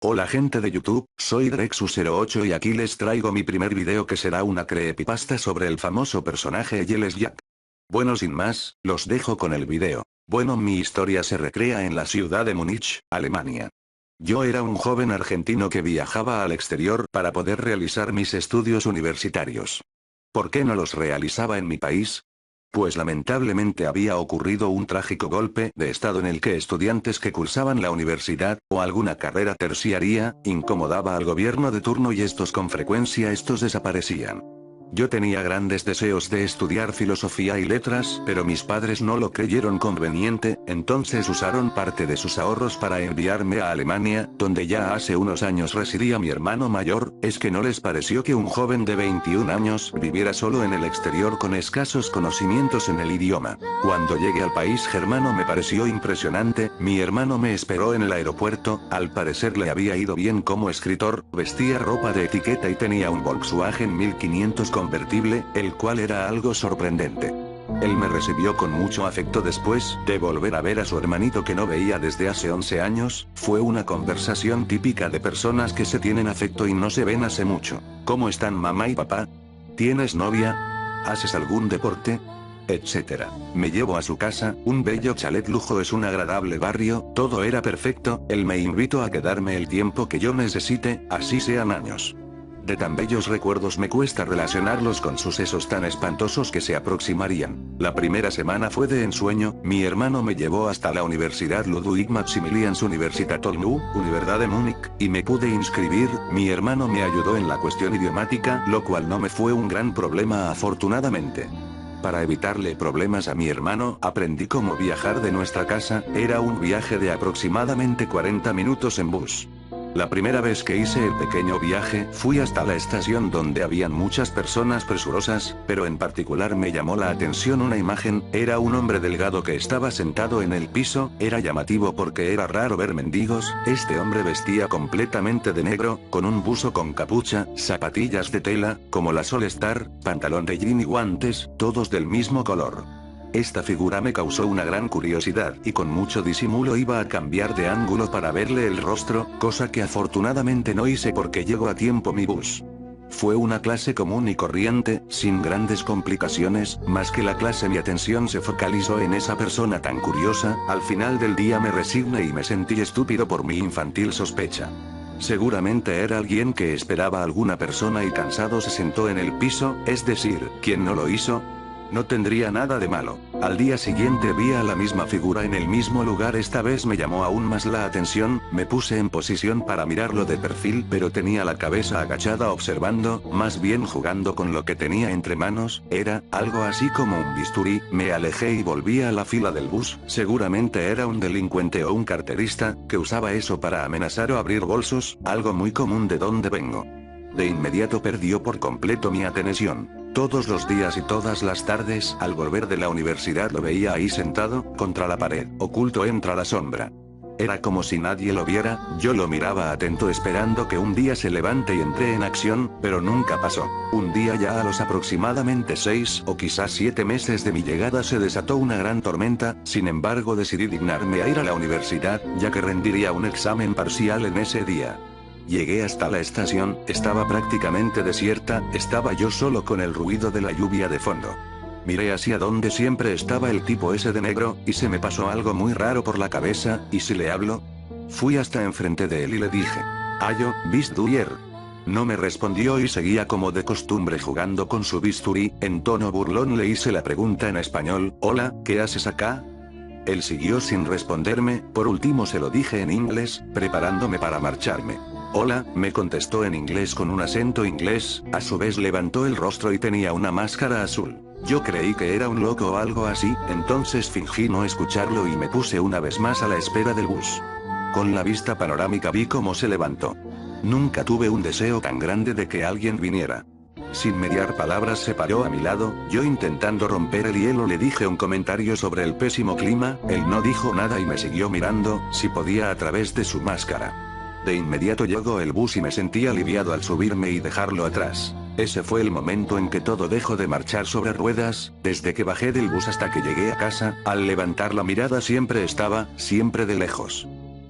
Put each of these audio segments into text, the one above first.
Hola gente de YouTube, soy Drexus08 y aquí les traigo mi primer video que será una creepypasta sobre el famoso personaje Yellow Jack. Bueno, sin más, los dejo con el video. Bueno, mi historia se recrea en la ciudad de Múnich, Alemania. Yo era un joven argentino que viajaba al exterior para poder realizar mis estudios universitarios. ¿Por qué no los realizaba en mi país? Pues lamentablemente había ocurrido un trágico golpe de estado en el que estudiantes que cursaban la universidad, o alguna carrera terciaria, incomodaba al gobierno de turno y estos con frecuencia desaparecían. Yo tenía grandes deseos de estudiar filosofía y letras, pero mis padres no lo creyeron conveniente, entonces usaron parte de sus ahorros para enviarme a Alemania, donde ya hace unos años residía mi hermano mayor. Es que no les pareció que un joven de 21 años viviera solo en el exterior con escasos conocimientos en el idioma. Cuando llegué al país germano me pareció impresionante, mi hermano me esperó en el aeropuerto, al parecer le había ido bien como escritor, vestía ropa de etiqueta y tenía un Volkswagen 1500 convertible, el cual era algo sorprendente. Él me recibió con mucho afecto después de volver a ver a su hermanito que no veía desde hace 11 años, fue una conversación típica de personas que se tienen afecto y no se ven hace mucho. ¿Cómo están mamá y papá? ¿Tienes novia? ¿Haces algún deporte? Etcétera. Me llevo a su casa, un bello chalet lujo, es un agradable barrio, todo era perfecto, él me invitó a quedarme el tiempo que yo necesite, así sean años. De tan bellos recuerdos me cuesta relacionarlos con sucesos tan espantosos que se aproximarían. La primera semana fue de ensueño, mi hermano me llevó hasta la Universidad Ludwig Maximilians Universität Olnu, Universidad de Múnich, y me pude inscribir. Mi hermano me ayudó en la cuestión idiomática, lo cual no me fue un gran problema afortunadamente. Para evitarle problemas a mi hermano, aprendí cómo viajar de nuestra casa, era un viaje de aproximadamente 40 minutos en bus. La primera vez que hice el pequeño viaje, fui hasta la estación donde habían muchas personas presurosas, pero en particular me llamó la atención una imagen, era un hombre delgado que estaba sentado en el piso, era llamativo porque era raro ver mendigos, este hombre vestía completamente de negro, con un buzo con capucha, zapatillas de tela, como la Solstar, pantalón de jean y guantes, todos del mismo color. Esta figura me causó una gran curiosidad y con mucho disimulo iba a cambiar de ángulo para verle el rostro, cosa que afortunadamente no hice porque llegó a tiempo mi bus. Fue una clase común y corriente, sin grandes complicaciones, más que la clase mi atención se focalizó en esa persona tan curiosa, al final del día me resigné y me sentí estúpido por mi infantil sospecha. Seguramente era alguien que esperaba a alguna persona y cansado se sentó en el piso, es decir, ¿quién no lo hizo? No tendría nada de malo. Al día siguiente vi a la misma figura en el mismo lugar, esta vez me llamó aún más la atención, me puse en posición para mirarlo de perfil pero tenía la cabeza agachada observando, más bien jugando con lo que tenía entre manos, era algo así como un bisturí, me alejé y volví a la fila del bus, seguramente era un delincuente o un carterista, que usaba eso para amenazar o abrir bolsos, algo muy común de donde vengo. De inmediato perdió por completo mi atención. Todos los días y todas las tardes, al volver de la universidad lo veía ahí sentado, contra la pared, oculto entre la sombra. Era como si nadie lo viera, yo lo miraba atento esperando que un día se levante y entre en acción, pero nunca pasó. Un día ya a los aproximadamente 6 o quizás 7 meses de mi llegada se desató una gran tormenta, sin embargo decidí dignarme a ir a la universidad, ya que rendiría un examen parcial en ese día. Llegué hasta la estación, estaba prácticamente desierta, estaba yo solo con el ruido de la lluvia de fondo. Miré hacia donde siempre estaba el tipo ese de negro, y se me pasó algo muy raro por la cabeza, ¿y si le hablo? Fui hasta enfrente de él y le dije, «Ayo, bist du hier?» No me respondió y seguía como de costumbre jugando con su bisturí, en tono burlón le hice la pregunta en español, «Hola, ¿qué haces acá?» Él siguió sin responderme, por último se lo dije en inglés, preparándome para marcharme. Hola, me contestó en inglés con un acento inglés, a su vez levantó el rostro y tenía una máscara azul. Yo creí que era un loco o algo así, entonces fingí no escucharlo y me puse una vez más a la espera del bus. Con la vista panorámica vi cómo se levantó. Nunca tuve un deseo tan grande de que alguien viniera. Sin mediar palabras se paró a mi lado, yo intentando romper el hielo le dije un comentario sobre el pésimo clima, él no dijo nada y me siguió mirando, si podía a través de su máscara. De inmediato llegó el bus y me sentí aliviado al subirme y dejarlo atrás. Ese fue el momento en que todo dejó de marchar sobre ruedas, desde que bajé del bus hasta que llegué a casa, al levantar la mirada siempre estaba, siempre de lejos.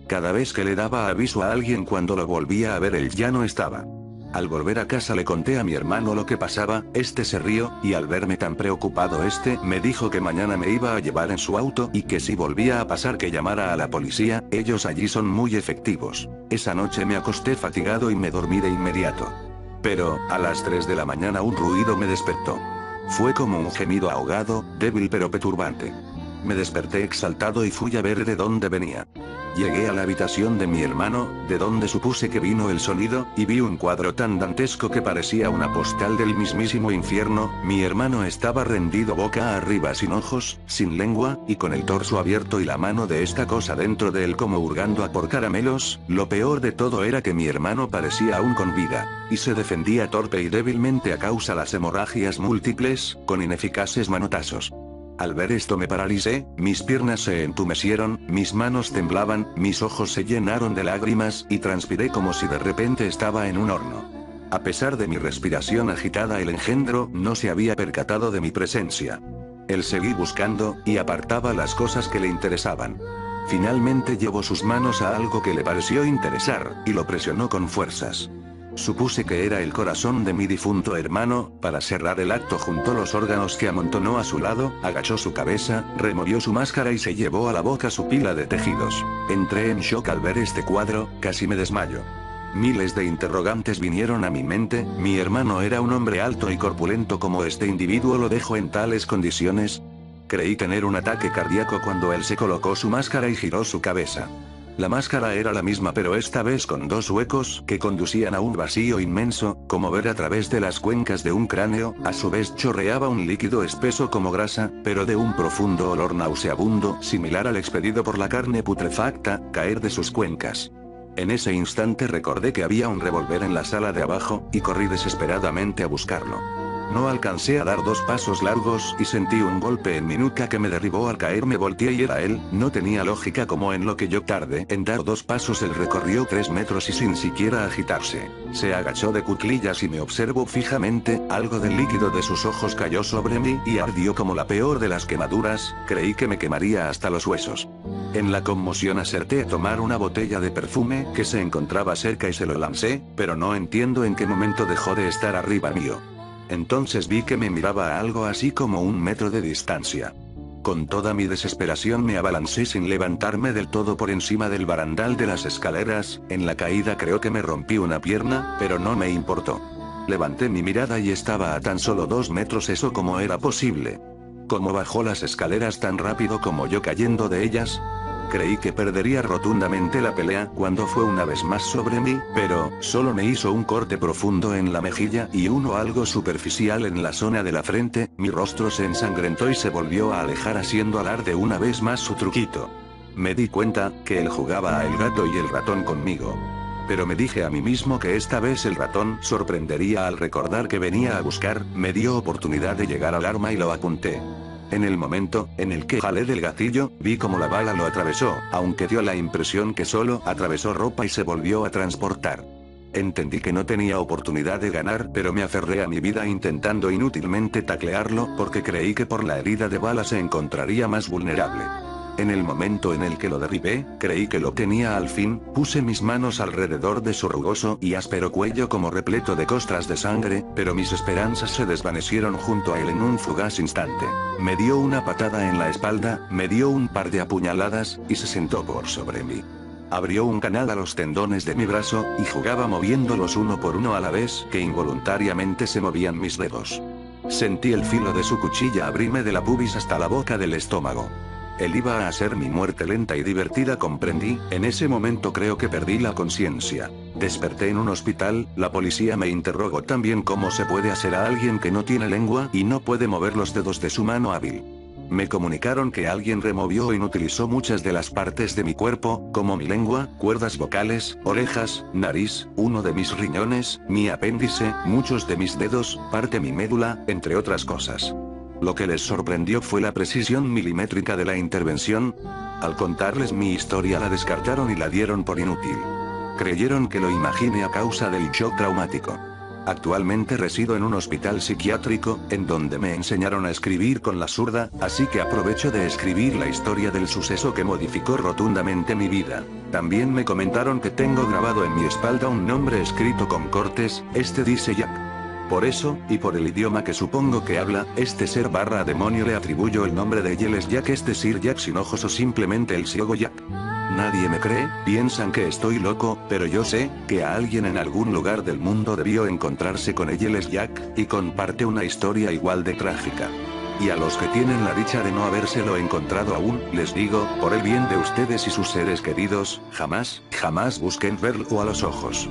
Cada vez que le daba aviso a alguien cuando lo volvía a ver él ya no estaba. Al volver a casa le conté a mi hermano lo que pasaba, este se rió, y al verme tan preocupado me dijo que mañana me iba a llevar en su auto y que si volvía a pasar que llamara a la policía, ellos allí son muy efectivos. Esa noche me acosté fatigado y me dormí de inmediato. Pero, a las 3 de la mañana un ruido me despertó. Fue como un gemido ahogado, débil pero perturbante. Me desperté exaltado y fui a ver de dónde venía. Llegué a la habitación de mi hermano, de donde supuse que vino el sonido, y vi un cuadro tan dantesco que parecía una postal del mismísimo infierno. Mi hermano estaba rendido boca arriba sin ojos, sin lengua, y con el torso abierto y la mano de esta cosa dentro de él como hurgando a por caramelos. Lo peor de todo era que mi hermano parecía aún con vida, y se defendía torpe y débilmente a causa de las hemorragias múltiples, con ineficaces manotazos. Al ver esto me paralicé, mis piernas se entumecieron, mis manos temblaban, mis ojos se llenaron de lágrimas, y transpiré como si de repente estaba en un horno. A pesar de mi respiración agitada, el engendro no se había percatado de mi presencia. Él seguí buscando, y apartaba las cosas que le interesaban. Finalmente llevó sus manos a algo que le pareció interesar, y lo presionó con fuerzas. Supuse que era el corazón de mi difunto hermano. Para cerrar el acto juntó los órganos que amontonó a su lado, agachó su cabeza, removió su máscara y se llevó a la boca su pila de tejidos. Entré en shock al ver este cuadro, casi me desmayo. Miles de interrogantes vinieron a mi mente. ¿Mi hermano era un hombre alto y corpulento como este individuo lo dejó en tales condiciones? Creí tener un ataque cardíaco cuando él se colocó su máscara y giró su cabeza. La máscara era la misma pero esta vez con dos huecos que conducían a un vacío inmenso, como ver a través de las cuencas de un cráneo. A su vez chorreaba un líquido espeso como grasa, pero de un profundo olor nauseabundo, similar al expedido por la carne putrefacta, caer de sus cuencas. En ese instante recordé que había un revólver en la sala de abajo, y corrí desesperadamente a buscarlo. No alcancé a dar 2 pasos largos y sentí un golpe en mi nuca que me derribó. Al caer me volteé y era él. No tenía lógica como en lo que yo tardé en dar 2 pasos él recorrió 3 metros y sin siquiera agitarse. Se agachó de cuclillas y me observó fijamente. Algo del líquido de sus ojos cayó sobre mí y ardió como la peor de las quemaduras. Creí que me quemaría hasta los huesos. En la conmoción acerté a tomar una botella de perfume que se encontraba cerca y se lo lancé, pero no entiendo en qué momento dejó de estar arriba mío. Entonces vi que me miraba a algo así como 1 metro de distancia. Con toda mi desesperación me abalancé sin levantarme del todo por encima del barandal de las escaleras. En la caída creo que me rompí una pierna, pero no me importó. Levanté mi mirada y estaba a tan solo 2 metros. ¿Eso cómo era posible? ¿Cómo bajó las escaleras tan rápido como yo cayendo de ellas? Creí que perdería rotundamente la pelea cuando fue una vez más sobre mí, pero solo me hizo un corte profundo en la mejilla y uno algo superficial en la zona de la frente. Mi rostro se ensangrentó y se volvió a alejar haciendo alarde una vez más su truquito. Me di cuenta que él jugaba a el gato y el ratón conmigo. Pero me dije a mí mismo que esta vez el ratón sorprendería al recordar que venía a buscar. Me dio oportunidad de llegar al arma y lo apunté. En el momento en el que jalé del gatillo, vi como la bala lo atravesó, aunque dio la impresión que solo atravesó ropa y se volvió a transportar. Entendí que no tenía oportunidad de ganar, pero me aferré a mi vida intentando inútilmente taclearlo porque creí que por la herida de bala se encontraría más vulnerable. En el momento en el que lo derribé, creí que lo tenía al fin. Puse mis manos alrededor de su rugoso y áspero cuello como repleto de costras de sangre, pero mis esperanzas se desvanecieron junto a él en un fugaz instante. Me dio una patada en la espalda, me dio un par de apuñaladas, y se sentó por sobre mí. Abrió un canal a los tendones de mi brazo, y jugaba moviéndolos uno por uno a la vez que involuntariamente se movían mis dedos. Sentí el filo de su cuchilla abrirme de la pubis hasta la boca del estómago. Él iba a hacer mi muerte lenta y divertida, comprendí. En ese momento creo que perdí la conciencia. Desperté en un hospital. La policía me interrogó también cómo se puede hacer a alguien que no tiene lengua y no puede mover los dedos de su mano hábil. Me comunicaron que alguien removió o inutilizó muchas de las partes de mi cuerpo, como mi lengua, cuerdas vocales, orejas, nariz, uno de mis riñones, mi apéndice, muchos de mis dedos, parte mi médula, entre otras cosas. Lo que les sorprendió fue la precisión milimétrica de la intervención. Al contarles mi historia la descartaron y la dieron por inútil. Creyeron que lo imaginé a causa del shock traumático. Actualmente resido en un hospital psiquiátrico, en donde me enseñaron a escribir con la zurda, así que aprovecho de escribir la historia del suceso que modificó rotundamente mi vida. También me comentaron que tengo grabado en mi espalda un nombre escrito con cortes, este dice Jack. Por eso, y por el idioma que supongo que habla, este ser barra demonio le atribuyo el nombre de Yeles Jack, es decir Jack sin ojos o simplemente el ciego Jack. Nadie me cree, piensan que estoy loco, pero yo sé, que a alguien en algún lugar del mundo debió encontrarse con Yeles Jack, y comparte una historia igual de trágica. Y a los que tienen la dicha de no habérselo encontrado aún, les digo, por el bien de ustedes y sus seres queridos, jamás, jamás busquen verlo a los ojos.